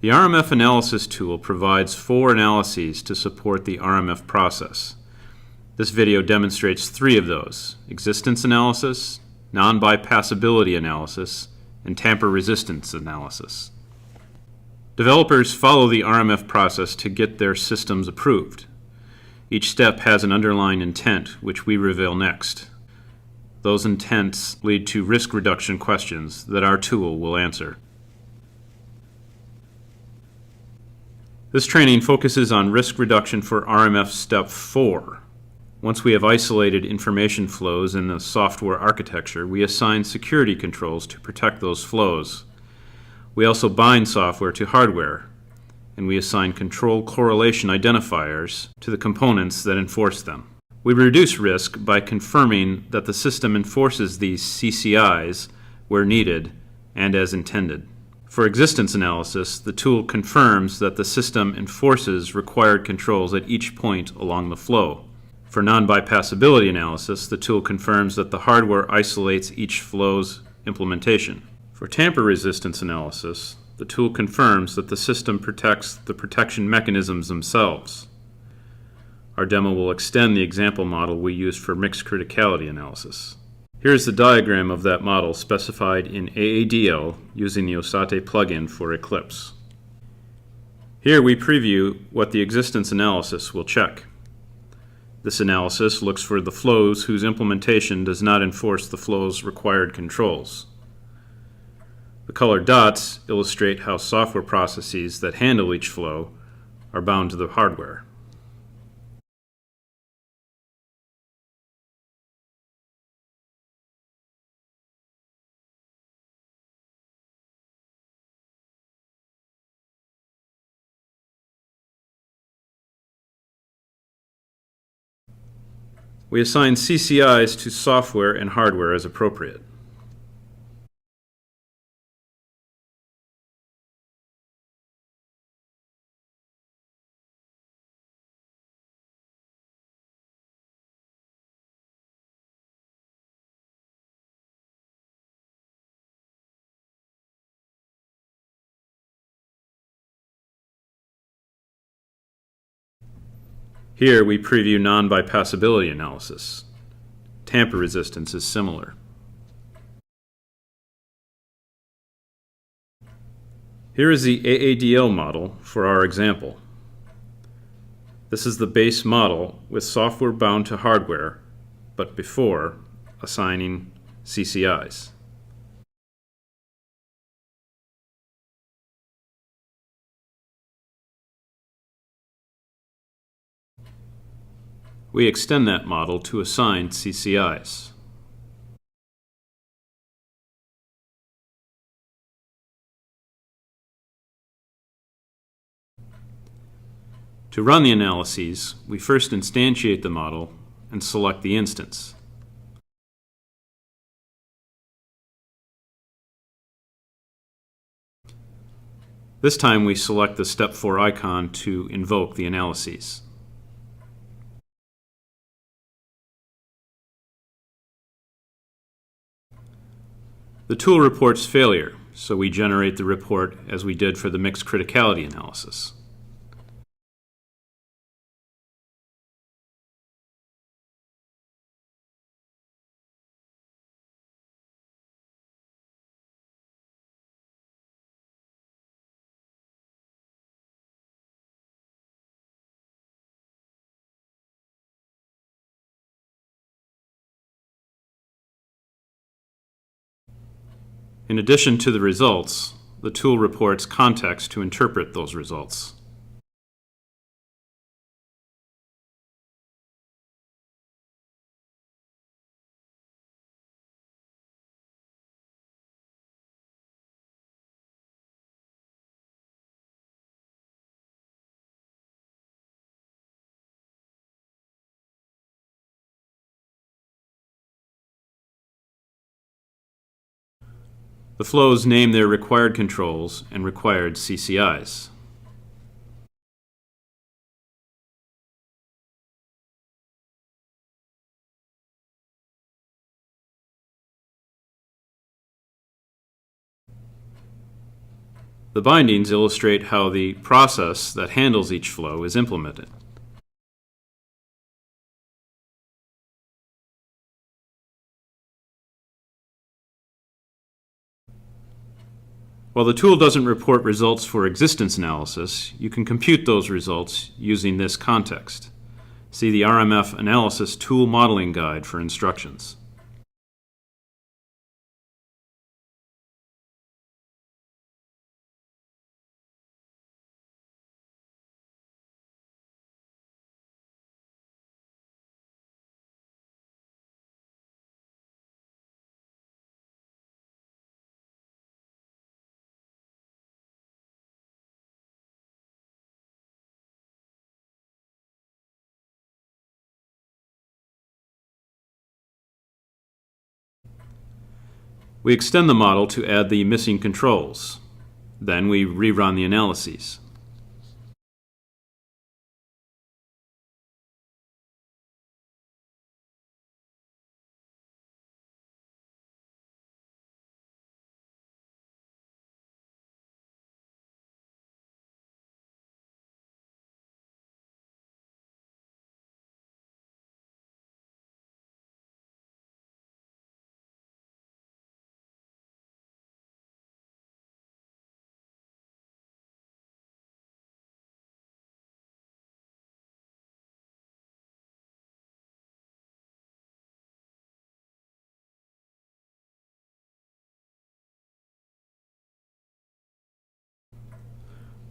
The RMF analysis tool provides 4 analyses to support the RMF process. This video demonstrates 3 of those: existence analysis, non-bypassability analysis, and tamper resistance analysis. Developers follow the RMF process to get their systems approved. Each step has an underlying intent, which we reveal next. Those intents lead to risk reduction questions that our tool will answer. This training focuses on risk reduction for RMF Step 4. Once we have isolated information flows in the software architecture, we assign security controls to protect those flows. We also bind software to hardware, and we assign control correlation identifiers to the components that enforce them. We reduce risk by confirming that the system enforces these CCIs where needed and as intended. For existence analysis, the tool confirms that the system enforces required controls at each point along the flow. For non-bypassability analysis, the tool confirms that the hardware isolates each flow's implementation. For tamper resistance analysis, the tool confirms that the system protects the protection mechanisms themselves. Our demo will extend the example model we used for mixed criticality analysis. Here is the diagram of that model specified in AADL using the OSATE plugin for Eclipse. Here we preview what the existence analysis will check. This analysis looks for the flows whose implementation does not enforce the flow's required controls. The colored dots illustrate how software processes that handle each flow are bound to the hardware. We assign CCIs to software and hardware as appropriate. Here we preview non-bypassability analysis. Tamper resistance is similar. Here is the AADL model for our example. This is the base model with software bound to hardware, but before assigning CCIs. We extend that model to assign CCIs. To run the analyses, we first instantiate the model and select the instance. This time we select the Step 4 icon to invoke the analyses. The tool reports failure, so we generate the report as we did for the mixed criticality analysis. In addition to the results, the tool reports context to interpret those results. The flows name their required controls and required CCIs. The bindings illustrate how the process that handles each flow is implemented. While the tool doesn't report results for existence analysis, you can compute those results using this context. See the RMF Analysis Tool Modeling Guide for instructions. We extend the model to add the missing controls. Then we rerun the analyses.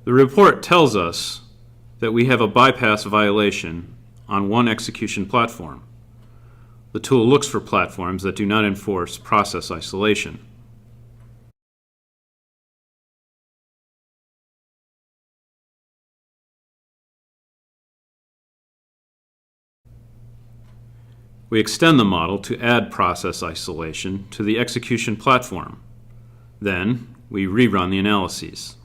The report tells us that we have a bypass violation on one execution platform. The tool looks for platforms that do not enforce process isolation. We extend the model to add process isolation to the execution platform. Then we rerun the analyses.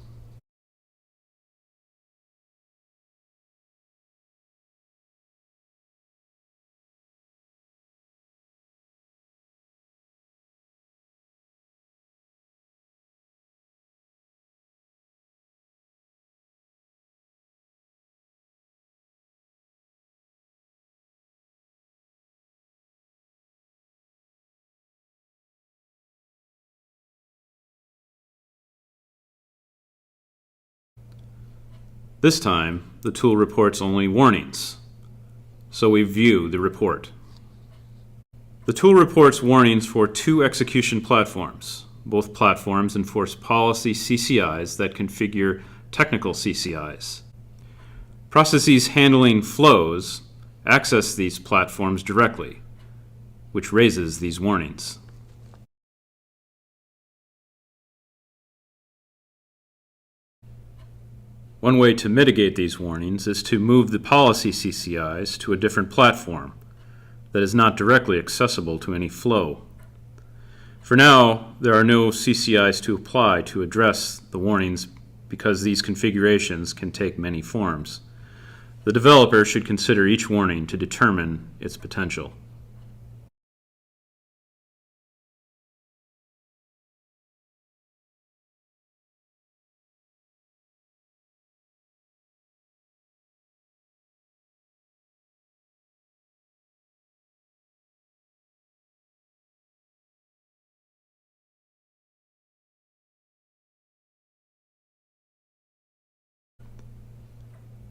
This time, the tool reports only warnings, so we view the report. The tool reports warnings for two execution platforms. Both platforms enforce policy CCIs that configure technical CCIs. Processes handling flows access these platforms directly, which raises these warnings. One way to mitigate these warnings is to move the policy CCIs to a different platform that is not directly accessible to any flow. For now, there are no CCIs to apply to address the warnings because these configurations can take many forms. The developer should consider each warning to determine its potential.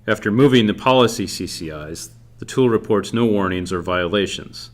After moving the policy CCIs, the tool reports no warnings or violations.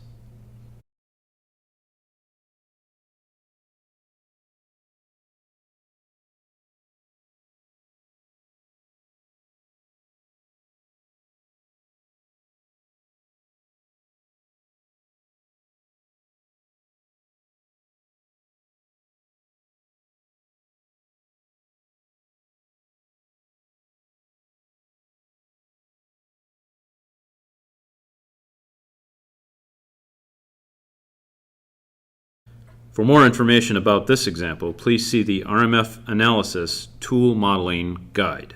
For more information about this example, please see the RMF Analysis Tool Modeling Guide.